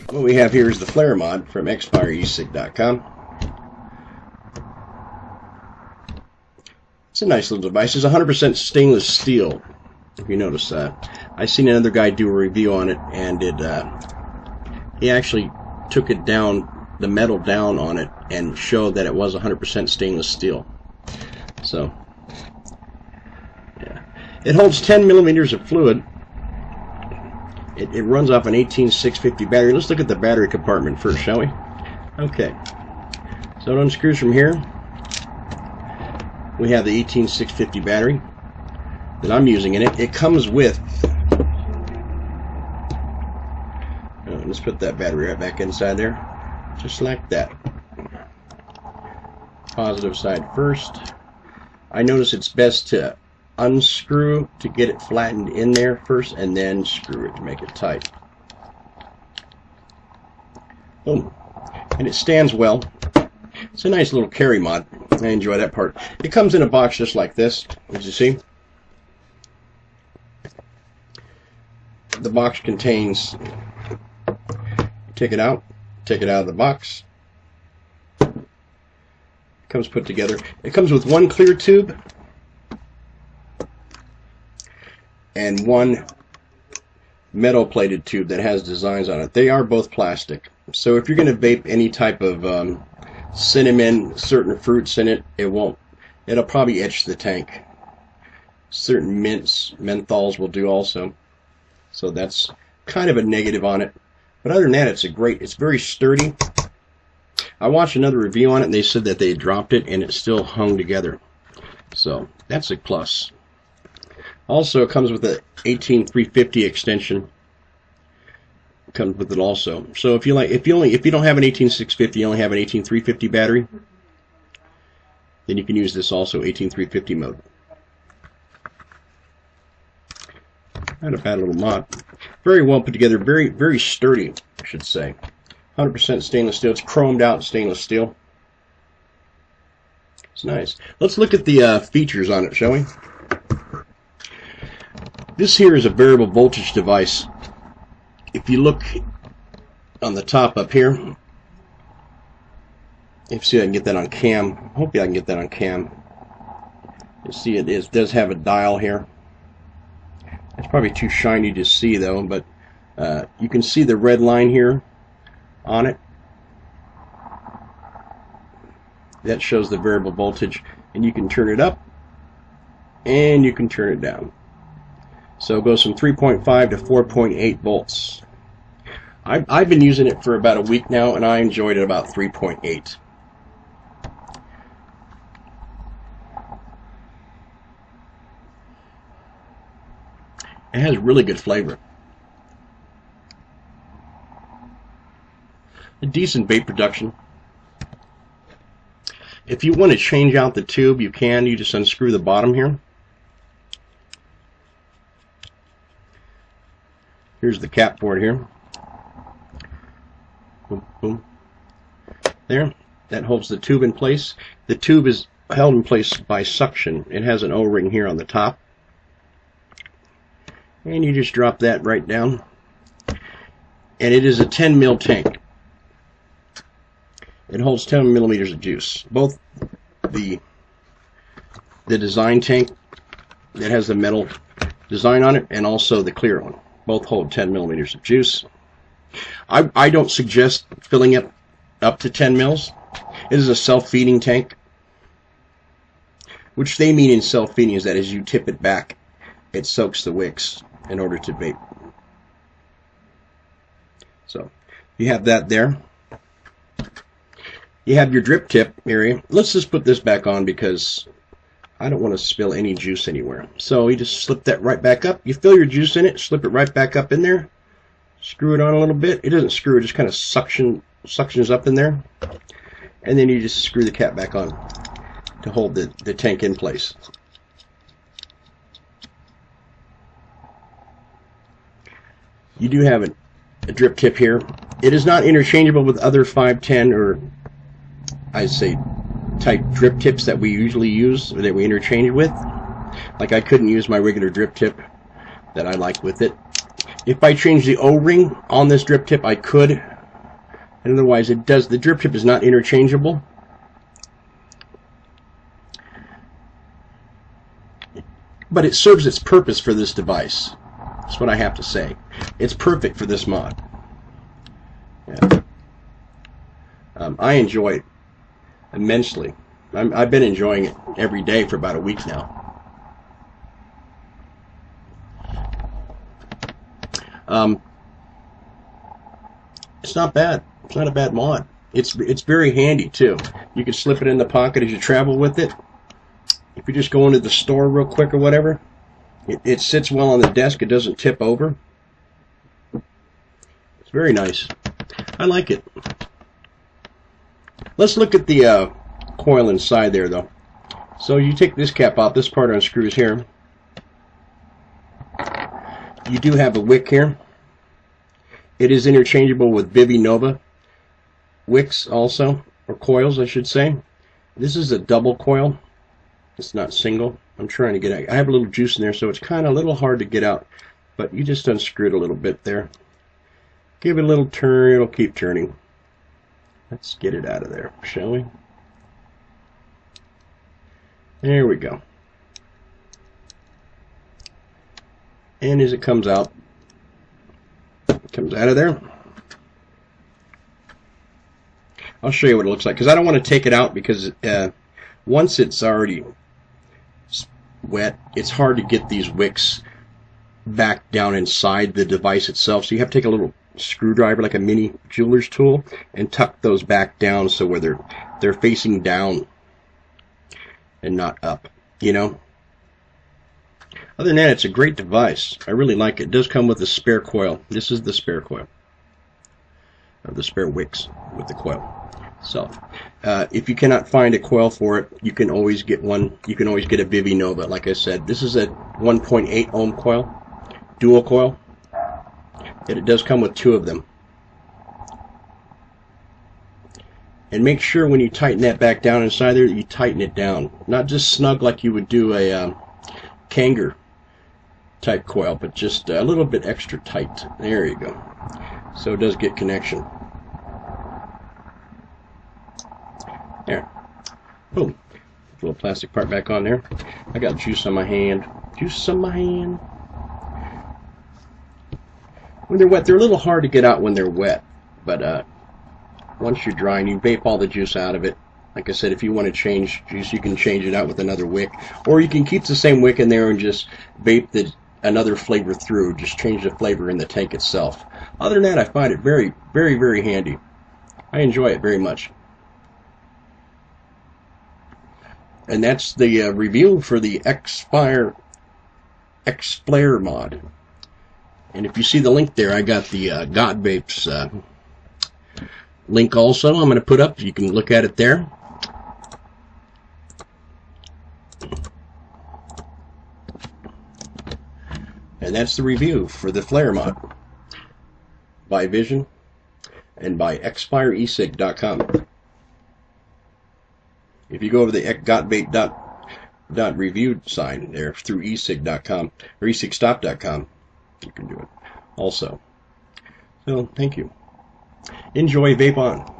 What we have here is the flare mod from Xfir.com. It's a nice little device. It's 100% stainless steel, if you notice that. I seen another guy do a review on it, and he actually took it down, the metal down on it, and showed that it was 100% stainless steel. So, yeah. It holds 10 millimeters of fluid. It runs off an 18650 battery. Let's look at the battery compartment first, shall we? Okay. So it unscrews from here. We have the 18650 battery that I'm using in it. It comes with... let's put that battery right back inside there. Just like that. Positive side first. I notice it's best to unscrew to get it flattened in there first, and then screw it to make it tight. Boom. And it stands well. It's a nice little carry mod. I enjoy that part. It comes in a box just like this, as you see. The box contains, take it out of the box. It comes put together. It comes with one clear tube and one metal plated tube that has designs on it. They are both plastic. So if you're going to vape any type of cinnamon, certain fruits in it, it'll probably etch the tank. Certain mints, menthols will do also. So that's kind of a negative on it. But other than that, it's very sturdy. I watched another review on it, and they said that they dropped it and it still hung together. So that's a plus. Also, it comes with a 18350 extension. It comes with it also. So if you don't have an 18650, you only have an 18350 battery, then you can use this also 18350 mode. Not a bad little mod. Very well put together. Very, very sturdy, I should say. 100% stainless steel. It's chromed out stainless steel. It's nice. Let's look at the features on it, shall we? This here is a variable voltage device. If you look on the top up here, if you see, I can get that on cam. Hopefully I can get that on cam. You see it does have a dial here. It's probably too shiny to see though, but you can see the red line here on it. That shows the variable voltage, and you can turn it up and you can turn it down. So it goes from 3.5 to 4.8 volts. I've been using it for about a week now, and I enjoyed it about 3.8. It has really good flavor. A decent vape production. If you want to change out the tube, you can. You just unscrew the bottom here. Here's the cap for it here. Boom, boom. There. That holds the tube in place. The tube is held in place by suction. It has an O-ring here on the top. And you just drop that right down. And it is a 10 mil tank. It holds 10 millimeters of juice. Both the design tank that has the metal design on it, and also the clear one. Both hold 10 millimeters of juice. I don't suggest filling it up to 10 mils. It is a self-feeding tank. Which they mean in self-feeding is that as you tip it back, it soaks the wicks in order to vape. So you have that there. You have your drip tip area. Let's just put this back on because I don't want to spill any juice anywhere. So you just slip that right back up. You fill your juice in it, slip it right back up in there. Screw it on a little bit. It doesn't screw, it just kind of suctions up in there. And then you just screw the cap back on to hold the tank in place. You do have a drip tip here. It is not interchangeable with other 510 or I'd say type drip tips that we usually use or that we interchange with. Like I couldn't use my regular drip tip that I like with it. If I change the O-ring on this drip tip, I could, And otherwise, it does. The drip tip is not interchangeable. But it serves its purpose for this device. That's what I have to say. It's perfect for this mod. Yeah. I enjoy it immensely. I've been enjoying it every day for about a week now. It's not bad. It's not a bad mod. It's very handy too. You can slip it in the pocket as you travel with it. If you just go into the store real quick or whatever, it sits well on the desk. It doesn't tip over. It's very nice. I like it. Let's look at the coil inside there, though. So you take this cap off. This part unscrews here. You do have a wick here. It is interchangeable with Vivi Nova wicks also, or coils, I should say. This is a double coil. It's not single. I'm trying to get out. I have a little juice in there, so it's kind of a little hard to get out. But you just unscrew it a little bit there. Give it a little turn. It'll keep turning. Let's get it out of there, shall we? There we go. And as it comes out, it comes out of there. I'll show you what it looks like, because I don't want to take it out, because once it's already wet, it's hard to get these wicks back down inside the device itself. So you have to take a little screwdriver, like a mini jeweler's tool, and tuck those back down so where they're facing down and not up, you know. Other than that, it's a great device. I really like it. It does come with a spare coil. This is the spare coil, or the spare wicks with the coil. So, if you cannot find a coil for it, you can always get one. You can always get a Vivi Nova. Like I said, this is a 1.8 ohm coil, dual coil. And it does come with 2 of them. And make sure when you tighten that back down inside there that you tighten it down. Not just snug like you would do a Kanger type coil, but just a little bit extra tight. There you go. So it does get connection. There. Boom. Little plastic part back on there. I got juice on my hand. Juice on my hand. When they're wet, they're a little hard to get out when they're wet, but once you're drying, you vape all the juice out of it. Like I said, if you want to change juice, you can change it out with another wick, or you can keep the same wick in there and just vape another flavor through. Just change the flavor in the tank itself. Other than that, I find it very, very, very handy. I enjoy it very much. And that's the review for the Xfir EFlare mod. And if you see the link there, I got the GotVapes link also. I'm going to put up. You can look at it there. And that's the review for the Flare mod by Vision and by XFireEsig.com. If you go over the GotVape.review sign there through ESig.com or TheEcigStop.com, you can do it also. So, thank you. Enjoy, vape on.